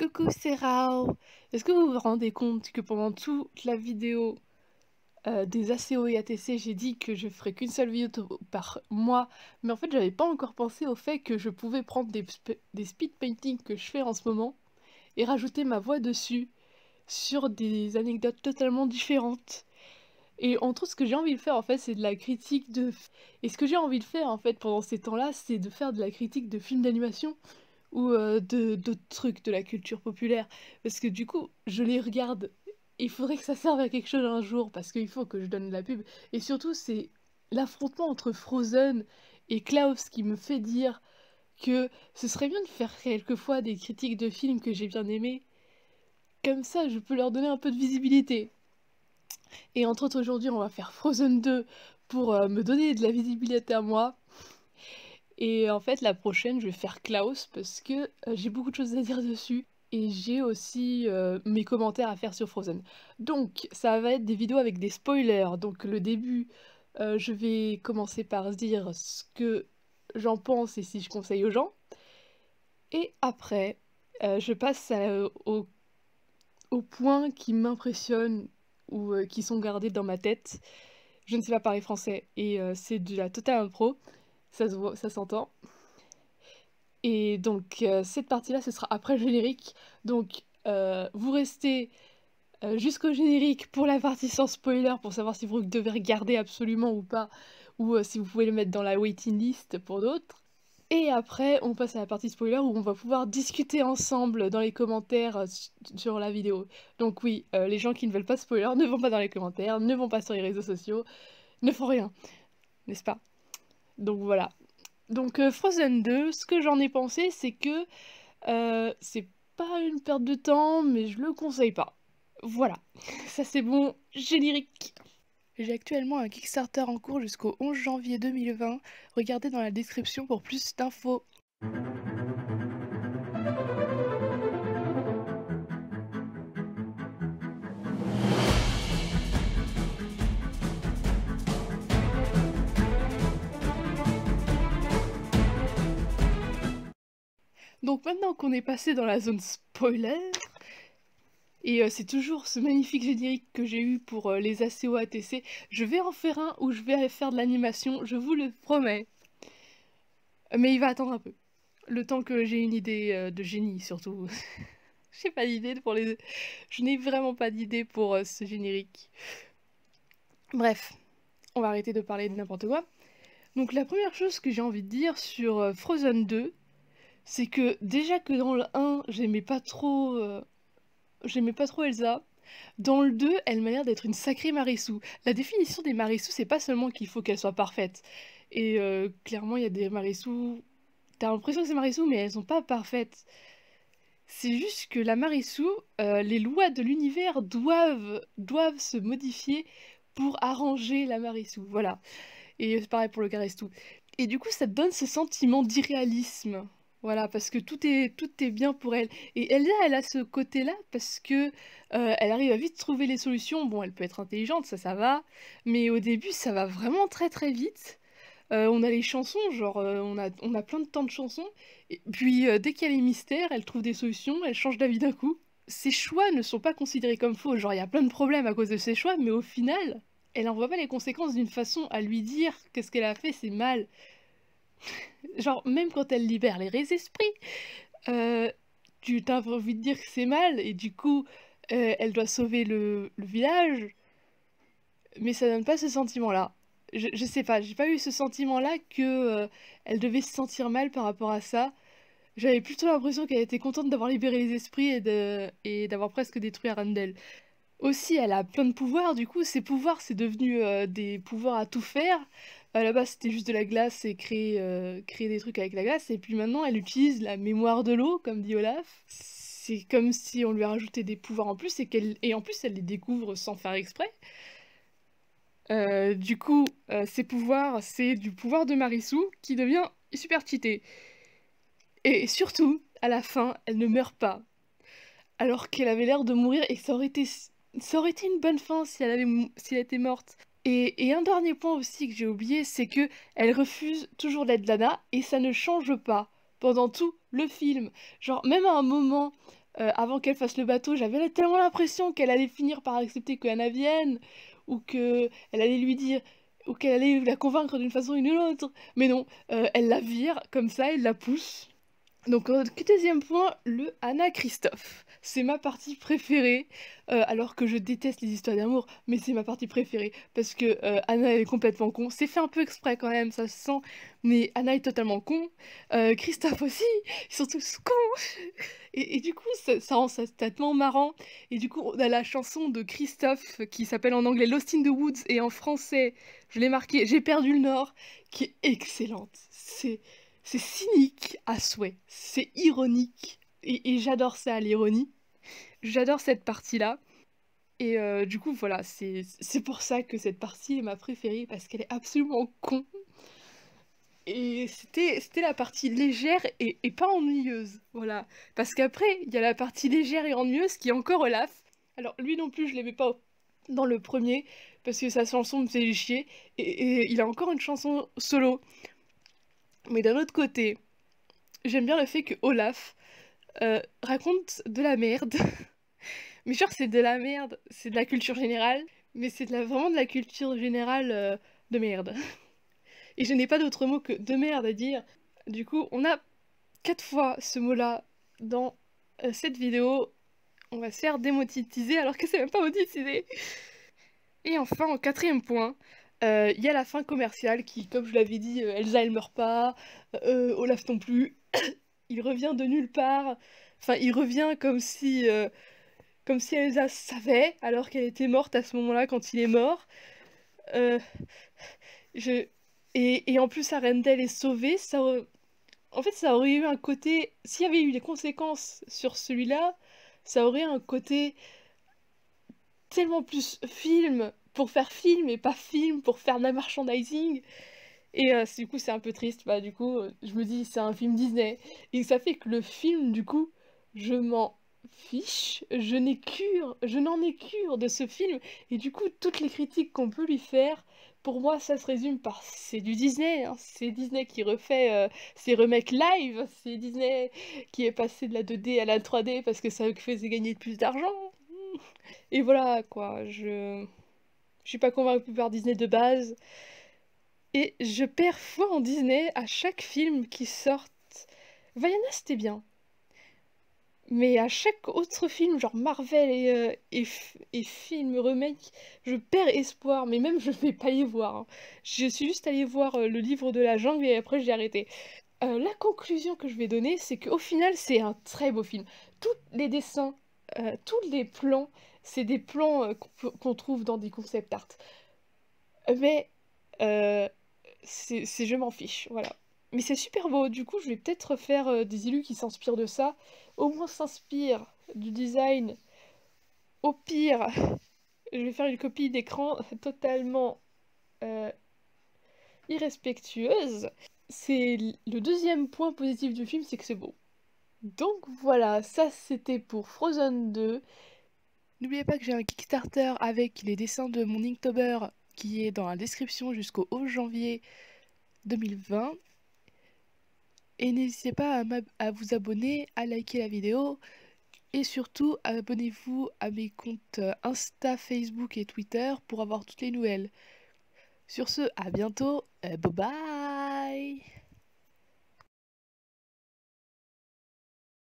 Coucou, c'est Rao. Est-ce que vous vous rendez compte que pendant toute la vidéo des ACO et ATC, j'ai dit que je ferais qu'une seule vidéo par mois, mais en fait, j'avais pas encore pensé au fait que je pouvais prendre des speed painting que je fais en ce moment et rajouter ma voix dessus sur des anecdotes totalement différentes. Et entre autres, ce que j'ai envie de faire en fait, c'est de la critique de. Et ce que j'ai envie de faire en fait pendant ces temps-là, c'est de faire de la critique de films d'animation ou de d'autres trucs de la culture populaire. Parce que du coup, je les regarde. Il faudrait que ça serve à quelque chose un jour, parce qu'il faut que je donne la pub. Et surtout, c'est l'affrontement entre Frozen et Klaus qui me fait dire que ce serait bien de faire quelquefois des critiques de films que j'ai bien aimés. Comme ça, je peux leur donner un peu de visibilité. Et entre autres, aujourd'hui, on va faire Frozen 2 pour me donner de la visibilité à moi. Et en fait, la prochaine, je vais faire Klaus parce que j'ai beaucoup de choses à dire dessus. Et j'ai aussi mes commentaires à faire sur Frozen. Donc, ça va être des vidéos avec des spoilers. Donc, le début, je vais commencer par dire ce que j'en pense et si je conseille aux gens. Et après, je passe aux points qui m'impressionnent ou qui sont gardés dans ma tête. Je ne sais pas parler français et c'est de la totale impro. Ça se voit, ça s'entend. Et donc cette partie-là, ce sera après le générique. Donc vous restez jusqu'au générique pour la partie sans spoiler, pour savoir si vous devez regarder absolument ou pas, ou si vous pouvez le mettre dans la waiting list pour d'autres. Et après, on passe à la partie spoiler où on va pouvoir discuter ensemble dans les commentaires sur la vidéo. Donc oui, les gens qui ne veulent pas spoiler ne vont pas dans les commentaires, ne vont pas sur les réseaux sociaux, ne font rien, n'est-ce pas? Donc voilà. Donc Frozen 2, ce que j'en ai pensé, c'est que c'est pas une perte de temps, mais je le conseille pas. Voilà, ça c'est bon, générique. J'ai actuellement un Kickstarter en cours jusqu'au 11 janvier 2020. Regardez dans la description pour plus d'infos. Donc maintenant qu'on est passé dans la zone spoiler, et c'est toujours ce magnifique générique que j'ai eu pour les ACO ATC, je vais en faire un où je vais faire de l'animation, je vous le promets. Mais il va attendre un peu. Le temps que j'ai une idée de génie, surtout. J'ai pas d'idée pour les. Je n'ai vraiment pas d'idée pour ce générique. Bref, on va arrêter de parler de n'importe quoi. Donc la première chose que j'ai envie de dire sur Frozen 2, c'est que déjà que dans le 1, j'aimais pas trop Elsa. Dans le 2, elle m'a l'air d'être une sacrée Marissou. La définition des Marissou, c'est pas seulement qu'il faut qu'elle soit parfaite. Et clairement, il y a des Marissou. T'as l'impression que c'est Marissou, mais elles sont pas parfaites. C'est juste que la Marissou, les lois de l'univers doivent se modifier pour arranger la Marissou, voilà. Et c'est pareil pour le Carestou. Et du coup, ça te donne ce sentiment d'irréalisme. Voilà, parce que tout est bien pour elle. Et Elsa, elle a ce côté-là parce que elle arrive à vite trouver les solutions. Bon, elle peut être intelligente, ça va. Mais au début, ça va vraiment très très vite. On a les chansons, genre on a plein de temps de chansons. Et puis dès qu'il y a les mystères, elle trouve des solutions, elle change d'avis d'un coup. Ses choix ne sont pas considérés comme faux. Genre, il y a plein de problèmes à cause de ses choix, mais au final, elle n'en voit pas les conséquences d'une façon à lui dire que ce qu'elle a fait, c'est mal. Genre, même quand elle libère les esprits, euh, tu t'as envie de dire que c'est mal, et du coup, elle doit sauver le village, mais ça donne pas ce sentiment-là. Je sais pas, j'ai pas eu ce sentiment-là que elle devait se sentir mal par rapport à ça. J'avais plutôt l'impression qu'elle était contente d'avoir libéré les esprits et d'avoir presque détruit Arendelle. Aussi, elle a plein de pouvoirs, du coup, ses pouvoirs, c'est devenu des pouvoirs à tout faire. À la base, c'était juste de la glace et créer des trucs avec la glace, et puis maintenant, elle utilise la mémoire de l'eau, comme dit Olaf. C'est comme si on lui a rajouté des pouvoirs en plus, et en plus, elle les découvre sans faire exprès. Du coup, ses pouvoirs, c'est du pouvoir de Marissou, qui devient super cheaté. Et surtout, à la fin, elle ne meurt pas. Alors qu'elle avait l'air de mourir et que ça aurait été une bonne fin si elle était morte. Et un dernier point aussi que j'ai oublié, c'est que elle refuse toujours l'aide d'Anna et ça ne change pas pendant tout le film. Genre, même à un moment, avant qu'elle fasse le bateau, j'avais tellement l'impression qu'elle allait finir par accepter que Anna vienne, ou qu'elle allait lui dire, ou qu'elle allait la convaincre d'une façon ou d'une autre. Mais non, elle la vire comme ça, elle la pousse. Donc, deuxième point, le Anna Christophe. C'est ma partie préférée, alors que je déteste les histoires d'amour, mais c'est ma partie préférée, parce que Anna elle est complètement con. C'est fait un peu exprès quand même, ça se sent, mais Anna est totalement con. Christophe aussi, ils sont tous cons. Et du coup, ça rend ça tellement marrant. Et du coup, on a la chanson de Christophe qui s'appelle en anglais Lost in the Woods et en français, je l'ai marqué, J'ai perdu le Nord, qui est excellente. C'est cynique à souhait, c'est ironique, et j'adore ça, l'ironie. J'adore cette partie-là. Et du coup, voilà, c'est pour ça que cette partie est ma préférée, parce qu'elle est absolument con. Et c'était la partie légère et pas ennuyeuse, voilà. Parce qu'après, il y a la partie légère et ennuyeuse qui est encore Olaf. Alors lui non plus, je l'aimais pas dans le premier, parce que sa chanson me faisait chier, et il a encore une chanson solo. Mais d'un autre côté, j'aime bien le fait que Olaf raconte de la merde. Mais genre, c'est de la merde, c'est de la culture générale, mais c'est vraiment de la culture générale de merde. Et je n'ai pas d'autre mot que de merde à dire. Du coup, on a 4 fois ce mot-là dans cette vidéo. On va se faire démonétiser alors que c'est même pas monétisé. Et enfin, en quatrième point, il y a la fin commerciale qui, comme je l'avais dit, Elsa elle meurt pas, Olaf non plus. Il revient de nulle part. Enfin, il revient comme si Elsa savait, alors qu'elle était morte à ce moment-là quand il est mort. Euh, je... et en plus, Arendelle est sauvée. En fait, ça aurait eu un côté... S'il y avait eu des conséquences sur celui-là, ça aurait un côté tellement plus film pour faire film et pas film pour faire de la merchandising. Et du coup, c'est un peu triste. Bah, du coup, je me dis, c'est un film Disney. Et ça fait que le film, du coup, je m'en fiche. Je n'en ai cure de ce film. Et du coup, toutes les critiques qu'on peut lui faire, pour moi, ça se résume par c'est du Disney, hein. C'est Disney qui refait ses remakes live. C'est Disney qui est passé de la 2D à la 3D parce que ça faisait gagner plus d'argent. Et voilà, quoi. Je suis pas convaincue par Disney de base. Et je perds foi en Disney à chaque film qui sort. Vaiana, c'était bien. Mais à chaque autre film, genre Marvel et film remake, je perds espoir. Mais même, je vais pas y voir, hein. Je suis juste allée voir le livre de la jungle et après, j'ai arrêté. La conclusion que je vais donner, c'est qu'au final, c'est un très beau film. Tous les dessins, tous les plans, c'est des plans qu'on trouve dans des concept art. Mais je m'en fiche, voilà. Mais c'est super beau, du coup je vais peut-être faire des élus qui s'inspirent de ça. Au moins s'inspire du design. Au pire, je vais faire une copie d'écran totalement euh, irrespectueuse. C'est le deuxième point positif du film, c'est que c'est beau. Donc voilà, ça c'était pour Frozen 2. N'oubliez pas que j'ai un Kickstarter avec les dessins de mon Inktober qui est dans la description jusqu'au 11 janvier 2020. Et n'hésitez pas à vous abonner, à liker la vidéo et surtout abonnez-vous à mes comptes Insta, Facebook et Twitter pour avoir toutes les nouvelles. Sur ce, à bientôt, bye bye!